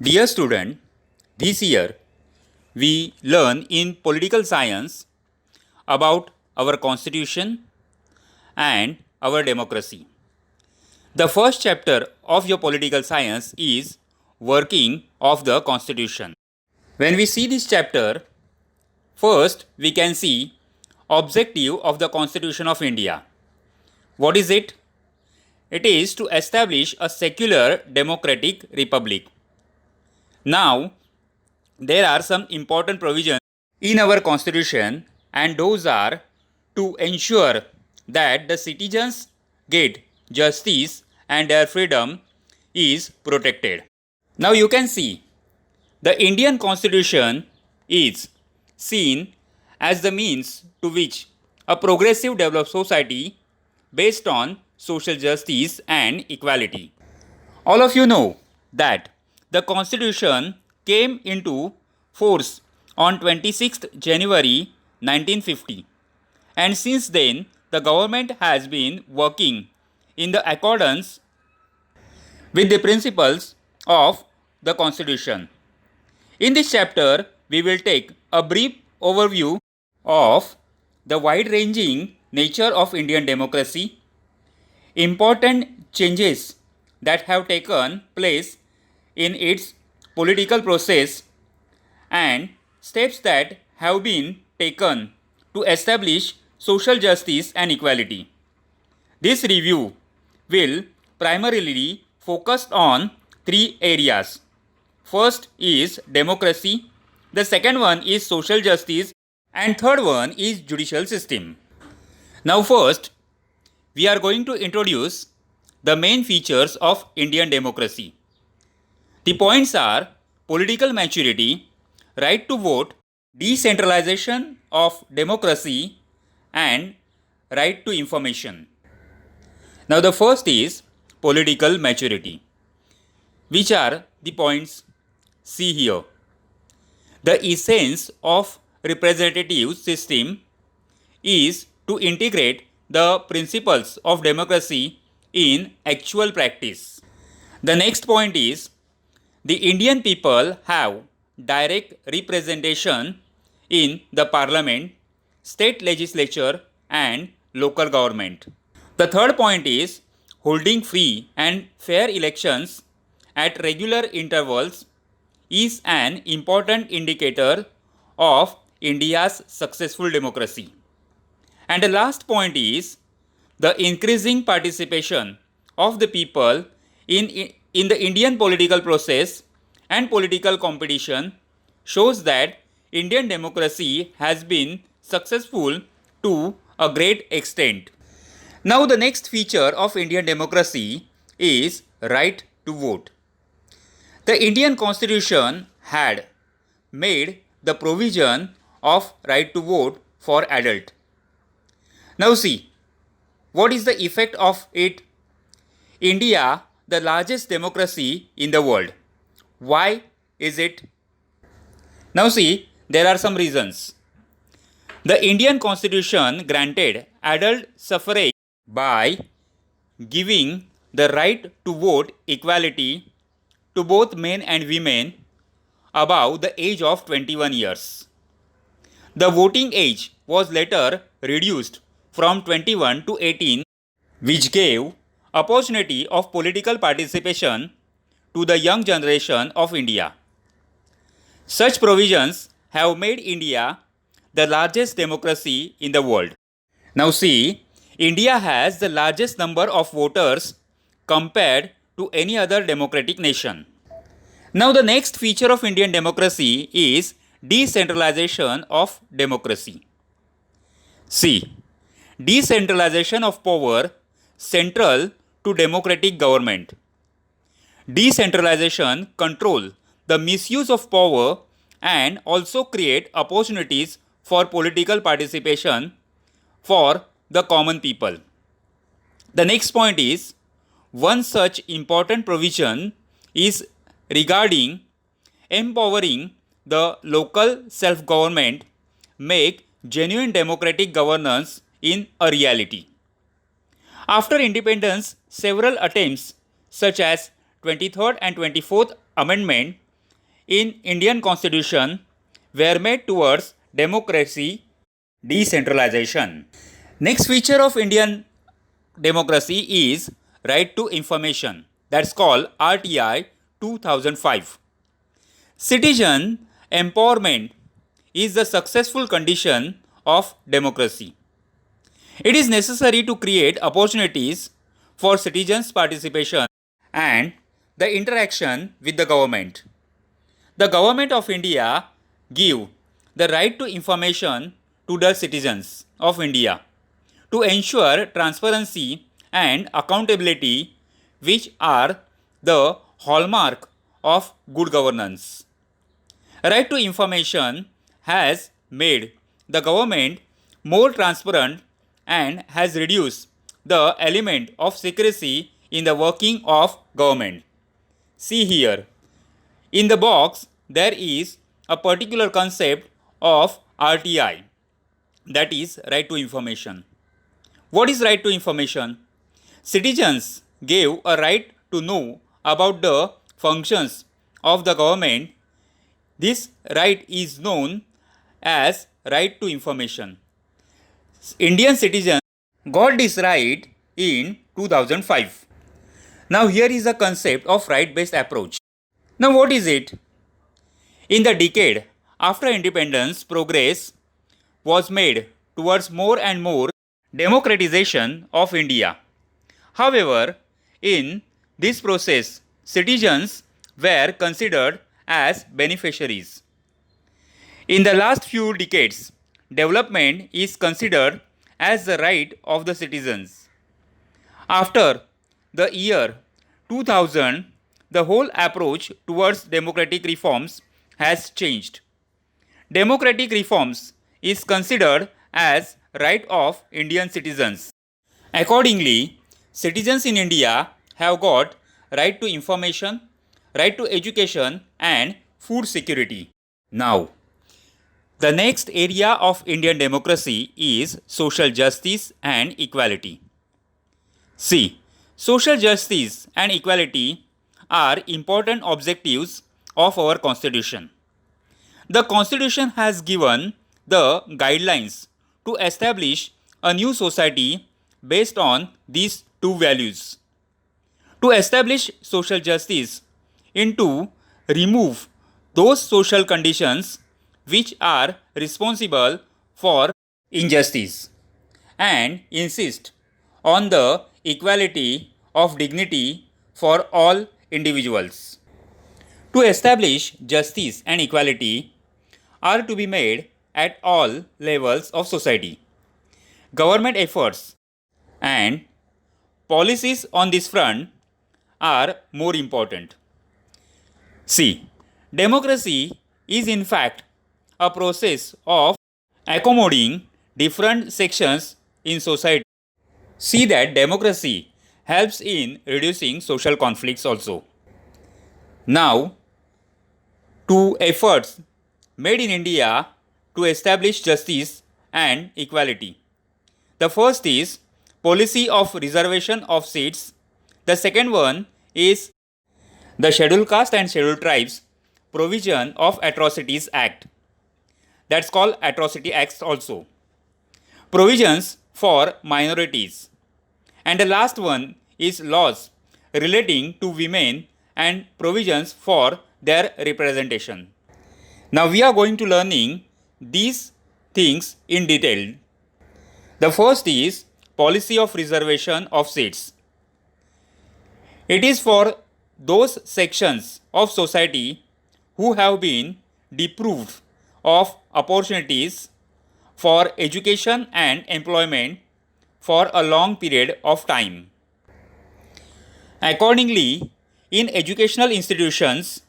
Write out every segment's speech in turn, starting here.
Dear student, this year we learn in political science about our constitution and our democracy. The first chapter of your political science is working of the constitution. When we see this chapter, first we can see objective of the Constitution of India. What is it? It is to establish a secular democratic republic. Now, there are some important provisions in our constitution, and those are to ensure that the citizens get justice and their freedom is protected. Now you can see the Indian constitution is seen as the means to which a progressive developed society based on social justice and equality. All of you know that the constitution came into force on 26th January 1950, and since then the government has been working in the accordance with the principles of the constitution. In this chapter we will take a brief overview of the wide-ranging nature of Indian democracy, important changes that have taken place in its political process, and steps that have been taken to establish social justice and equality. This review will primarily focus on three areas. First is democracy, the second one is social justice, and third one is judicial system. Now first, we are going to introduce the main features of Indian democracy. The points are political maturity, right to vote, decentralization of democracy, and right to information. Now the first is political maturity. Which are the points? See here. The essence of representative system is to integrate the principles of democracy in actual practice. The next point is the Indian people have direct representation in the parliament, state legislature, and local government. The third point is holding free and fair elections at regular intervals is an important indicator of India's successful democracy. And the last point is the increasing participation of the people in the Indian political process and political competition shows that Indian democracy has been successful to a great extent. Now the next feature of Indian democracy is right to vote. The Indian constitution had made the provision of right to vote for adult. Now see, what is the effect of it? India, the largest democracy in the world. Why is it? Now see, there are some reasons. The Indian constitution granted adult suffrage by giving the right to vote equality to both men and women above the age of 21 years. The voting age was later reduced from 21 to 18, which gave opportunity of political participation to the young generation of India. Such provisions have made India the largest democracy in the world. Now see, India has the largest number of voters compared to any other democratic nation. Now the next feature of Indian democracy is decentralization of democracy. See, decentralization of power central to democratic government. Decentralization control the misuse of power and also create opportunities for political participation for the common people. The next point is one such important provision is regarding empowering the local self-government make genuine democratic governance in a reality. After independence, several attempts such as 23rd and 24th Amendment in Indian Constitution were made towards democracy decentralization. Next feature of Indian democracy is right to information, that's called RTI 2005. Citizen empowerment is the successful condition of democracy. It is necessary to create opportunities for citizens' participation and the interaction with the government. The government of India give the right to information to the citizens of India to ensure transparency and accountability, which are the hallmark of good governance. Right to information has made the government more transparent and has reduced the element of secrecy in the working of government. See here, in the box there is a particular concept of RTI, that is right to information. What is right to information? Citizens gave a right to know about the functions of the government. This right is known as right to information. Indian citizens got this right in 2005. Now here is the concept of right-based approach. Now what is it? In the decade after independence, progress was made towards more and more democratization of India. However, in this process, citizens were considered as beneficiaries. In the last few decades, development is considered as the right of the citizens. After the year 2000, the whole approach towards democratic reforms has changed. Democratic reforms is considered as right of Indian citizens. Accordingly, citizens in India have got right to information, right to education and food security. Now, the next area of Indian democracy is social justice and equality. See, social justice and equality are important objectives of our Constitution. The Constitution has given the guidelines to establish a new society based on these two values. To establish social justice is to remove those social conditions which are responsible for injustice and insist on the equality of dignity for all individuals. To establish justice and equality are to be made at all levels of society. Government efforts and policies on this front are more important. See, democracy is in fact a process of accommodating different sections in society. See that democracy helps in reducing social conflicts also. Now, two efforts made in India to establish justice and equality. The first is policy of reservation of seats. The second one is the Scheduled Caste and Scheduled Tribes Provision of Atrocities Act. That's called Atrocity Acts also. Provisions for minorities. And the last one is laws relating to women and provisions for their representation. Now we are going to learning these things in detail. The first is policy of reservation of seats. It is for those sections of society who have been deprived of opportunities for education and employment for a long period of time. Accordingly, in educational institutions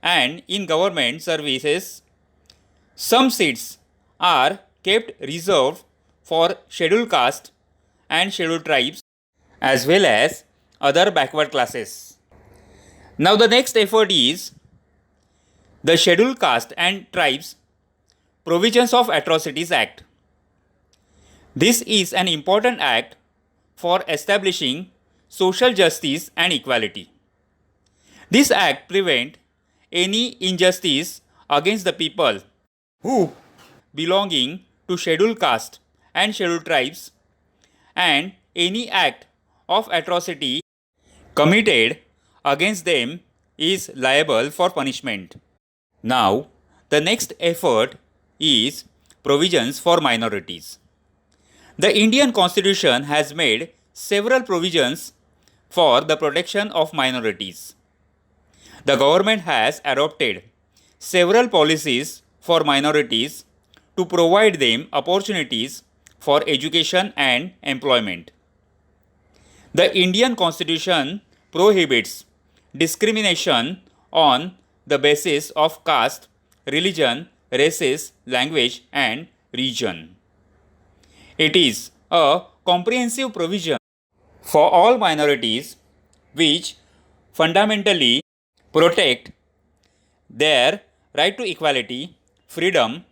and in government services, some seats are kept reserved for scheduled caste and scheduled tribes as well as other backward classes. Now the next effort is the Scheduled Caste and Tribes Provisions of Atrocities Act. This is an important act for establishing social justice and equality. This act prevents any injustice against the people who belonging to scheduled caste and scheduled tribes, and any act of atrocity committed against them is liable for punishment. Now, the next effort is provisions for minorities. The Indian Constitution has made several provisions for the protection of minorities. The government has adopted several policies for minorities to provide them opportunities for education and employment. The Indian Constitution prohibits discrimination on the basis of caste, religion, races, language, and region. It is a comprehensive provision for all minorities which fundamentally protect their right to equality, freedom,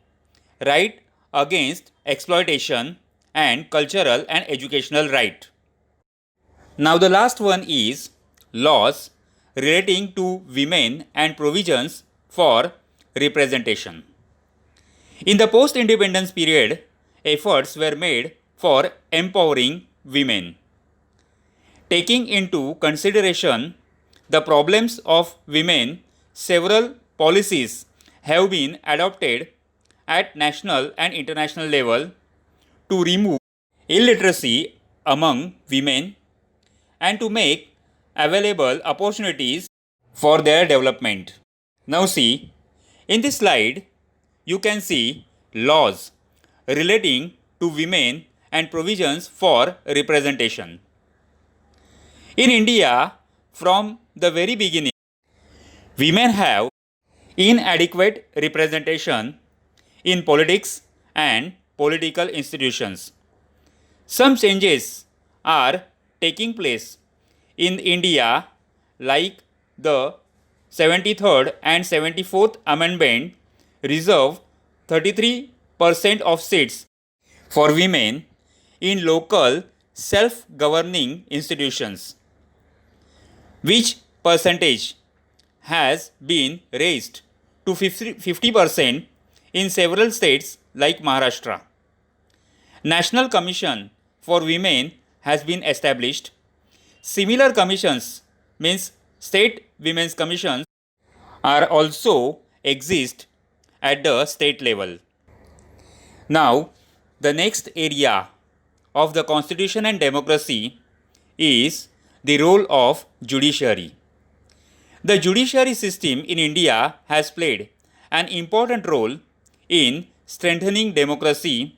right against exploitation, and cultural and educational right. Now the last one is laws relating to women and provisions for representation. In the post-independence period, efforts were made for empowering women. Taking into consideration the problems of women, several policies have been adopted at national and international level to remove illiteracy among women and to make available opportunities for their development. Now see, in this slide, you can see laws relating to women and provisions for representation. In India, from the very beginning, women have inadequate representation in politics and political institutions. Some changes are taking place in India, like the 73rd and 74th Amendment reserve 33% of seats for women in local self-governing institutions, which percentage has been raised to 50% in several states like Maharashtra. National Commission for Women has been established. Similar commissions, means state women's commissions, are also exist at the state level. Now, the next area of the constitution and democracy is the role of judiciary. The judiciary system in India has played an important role in strengthening democracy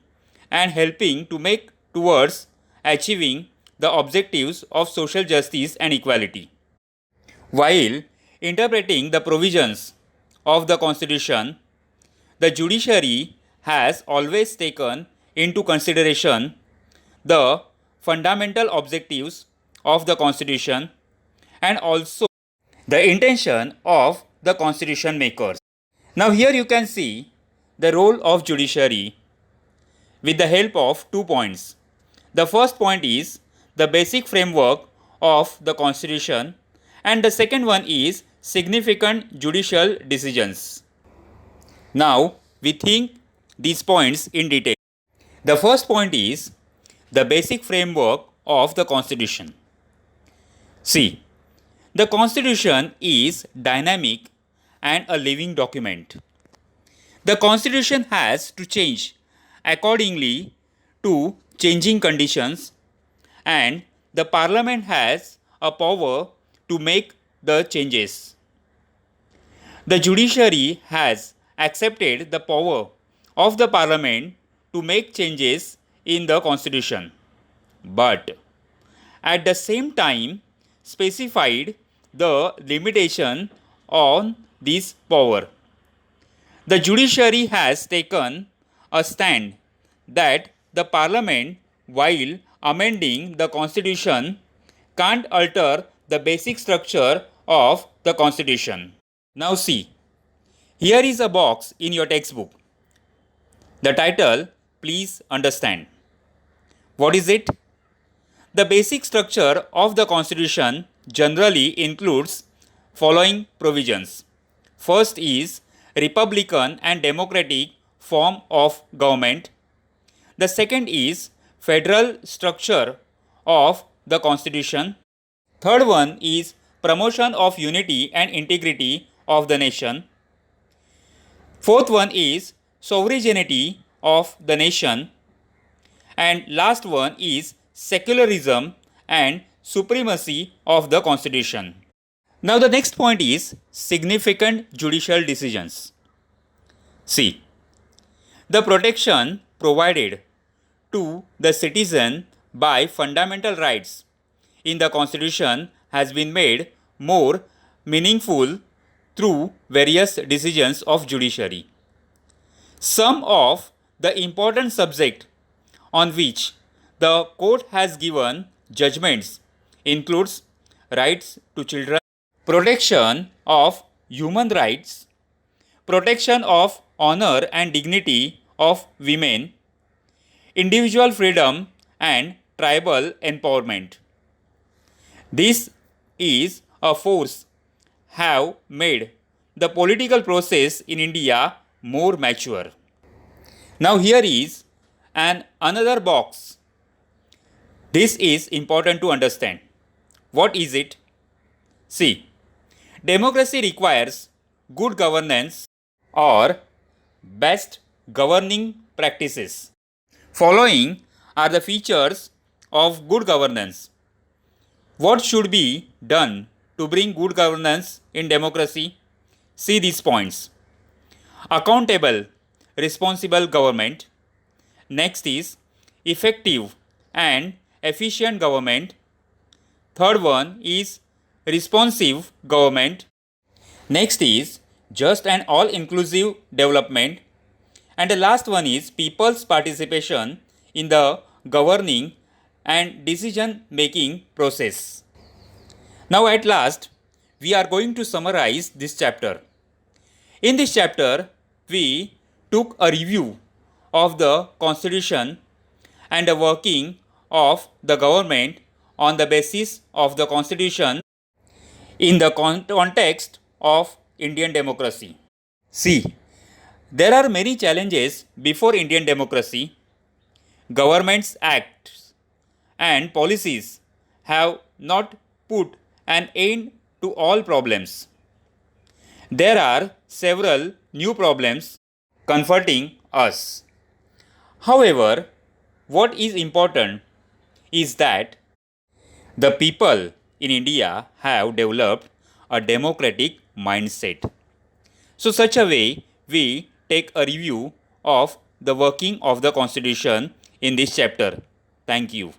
and helping to make towards achieving the objectives of social justice and equality. While interpreting the provisions of the Constitution, the judiciary has always taken into consideration the fundamental objectives of the Constitution and also the intention of the Constitution makers. Now here you can see the role of judiciary with the help of 2 points. The first point is the basic framework of the Constitution, and the second one is significant judicial decisions. Now we think these points in detail. The first point is the basic framework of the Constitution. See, the Constitution is dynamic and a living document. The Constitution has to change accordingly to changing conditions, and the Parliament has a power to make the changes. The judiciary has accepted the power of the Parliament to make changes in the Constitution, but at the same time specified the limitation on this power. The judiciary has taken a stand that the Parliament, while amending the Constitution, can't alter the basic structure of the Constitution. Now see, here is a box in your textbook. The title, please understand. What is it? The basic structure of the Constitution generally includes following provisions. First is republican and democratic form of government. The second is federal structure of the constitution. Third one is promotion of unity and integrity of the nation. Fourth one is sovereignty of the nation. And last one is secularism and supremacy of the constitution. Now the next point is significant judicial decisions. See, the protection provided to the citizen by fundamental rights in the constitution has been made more meaningful through various decisions of judiciary. Some of the important subjects on which the court has given judgments includes rights to children, protection of human rights, protection of honor and dignity of women, individual freedom and tribal empowerment. This is a force have made the political process in India more mature. Now here is another box. This is important to understand. What is it? See, democracy requires good governance or best governing practices. Following are the features of good governance. What should be done to bring good governance in democracy? See these points. Accountable, responsible government. Next is effective and efficient government. Third one is responsive government. Next is just and all-inclusive development. And the last one is people's participation in the governing and decision-making process. Now at last, we are going to summarize this chapter. In this chapter, we took a review of the constitution and the working of the government on the basis of the constitution in the context of Indian democracy. See, there are many challenges before Indian democracy. Government's acts and policies have not put an end to all problems. There are several new problems confronting us. However, what is important is that the people in India have developed a democratic mindset. So such a way we take a review of the working of the constitution in this chapter. Thank you.